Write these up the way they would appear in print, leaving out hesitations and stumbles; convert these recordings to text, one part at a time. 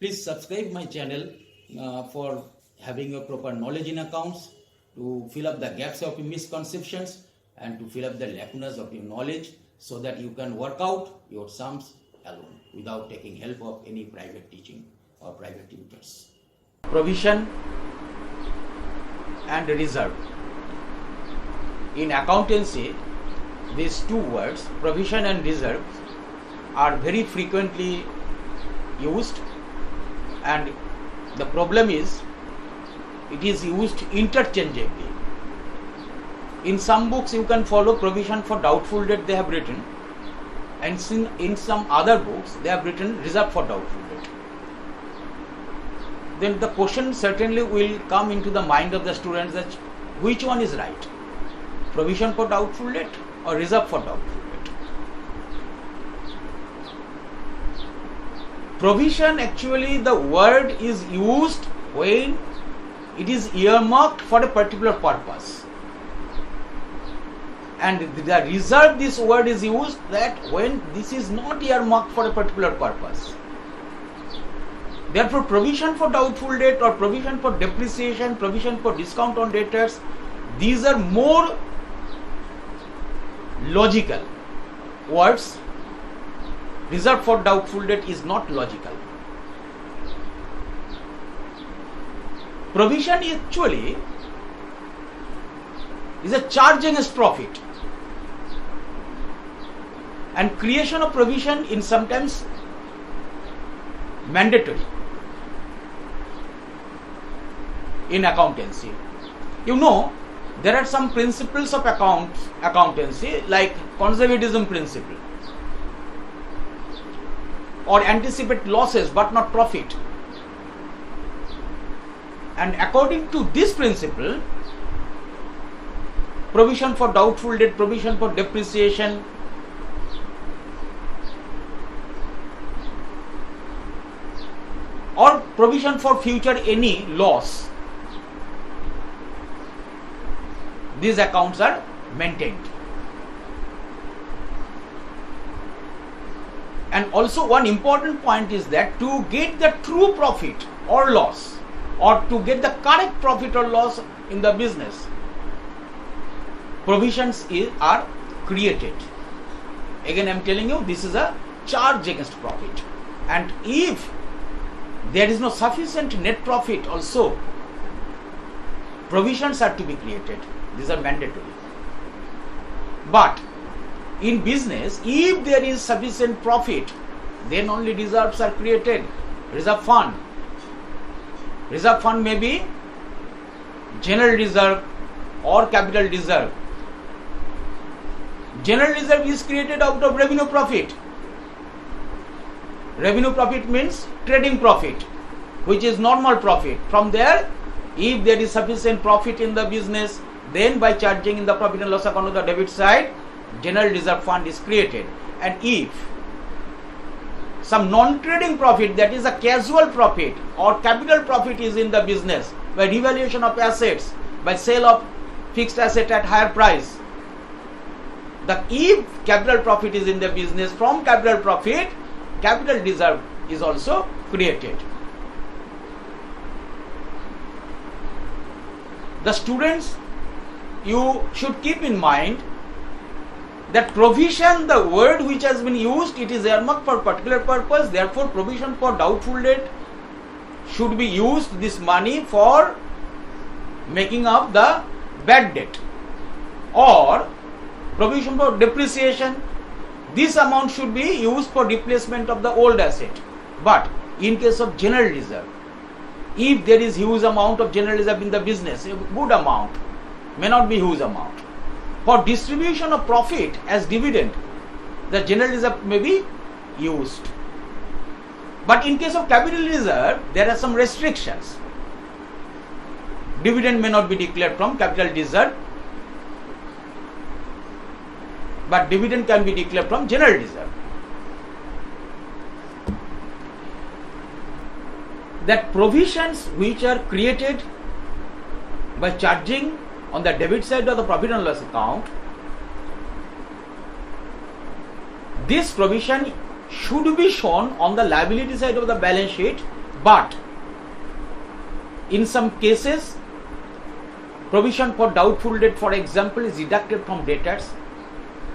Please subscribe my channel for having a proper knowledge in accounts, to fill up the gaps of your misconceptions and to fill up the lacunas of your knowledge, so that you can work out your sums alone without taking help of any private teaching or private tutors. Provision and reserve. In accountancy, these two words, provision and reserve, are very frequently used, and the problem is it is used interchangeably. In some books you can follow provision for doubtful debt they have written, and in some other books they have written reserve for doubtful debt. Then the question certainly will come into the mind of the students that which one is right, provision for doubtful debt or reserve for doubtful debt. Provision, actually the word is used when it is earmarked for a particular purpose, and the reserve, this word is used that when this is not earmarked for a particular purpose. Therefore, provision for doubtful debt or provision for depreciation, provision for discount on debtors, these are more logical words. Reserve for doubtful debt is not logical. Provision actually is a charge against profit, and creation of provision is sometimes mandatory in accountancy. You know, there are some principles of accountancy like conservatism principle, or anticipate losses but not profit. And according to this principle, provision for doubtful debt, provision for depreciation, or provision for future any loss, these accounts are maintained. And also one important point is that to get the true profit or loss, or to get the correct profit or loss in the business, provisions are created. Again I am telling you, this is a charge against profit, and if there is no sufficient net profit also, provisions are to be created. These are mandatory. But in business, if there is sufficient profit, then only reserves are created. Reserve fund. Reserve fund may be general reserve or capital reserve. General reserve is created out of revenue profit. Revenue profit means trading profit, which is normal profit. From there, if there is sufficient profit in the business, then by charging in the profit and loss account on the debit side, general reserve fund is created. And if some non-trading profit, that is a casual profit or capital profit, is in the business by revaluation of assets, by sale of fixed asset at higher price, if capital profit is in the business, from capital profit, capital reserve is also created. The students, you should keep in mind that provision, the word which has been used, it is earmarked for particular purpose. Therefore, provision for doubtful debt should be used, this money, for making up the bad debt, or provision for depreciation, this amount should be used for replacement of the old asset. But in case of general reserve, if there is huge amount of general reserve in the business, a good amount, may not be huge amount, for distribution of profit as dividend, the general reserve may be used. But in case of capital reserve, there are some restrictions. Dividend may not be declared from capital reserve, but dividend can be declared from general reserve. That provisions which are created by charging on the debit side of the profit and loss account, this provision should be shown on the liability side of the balance sheet But in some cases, provision for doubtful debt, for example, is deducted from debtors.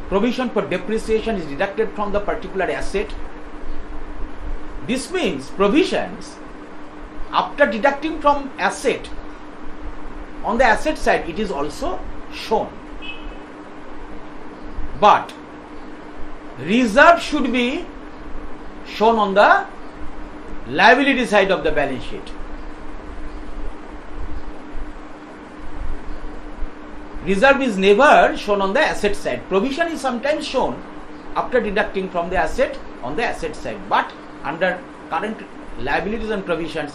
Provision for depreciation is deducted from the particular asset. This means provisions after deducting from asset, on the asset side it is also shown. But reserve should be shown on the liability side of the balance sheet. Reserve is never shown on the asset side. Provision is sometimes shown after deducting from the asset on the asset side, but under current liabilities and provisions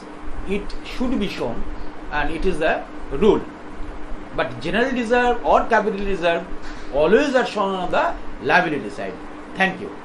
it should be shown, and it is the rule. But general reserve or capital reserve always are shown on the liability side. Thank you.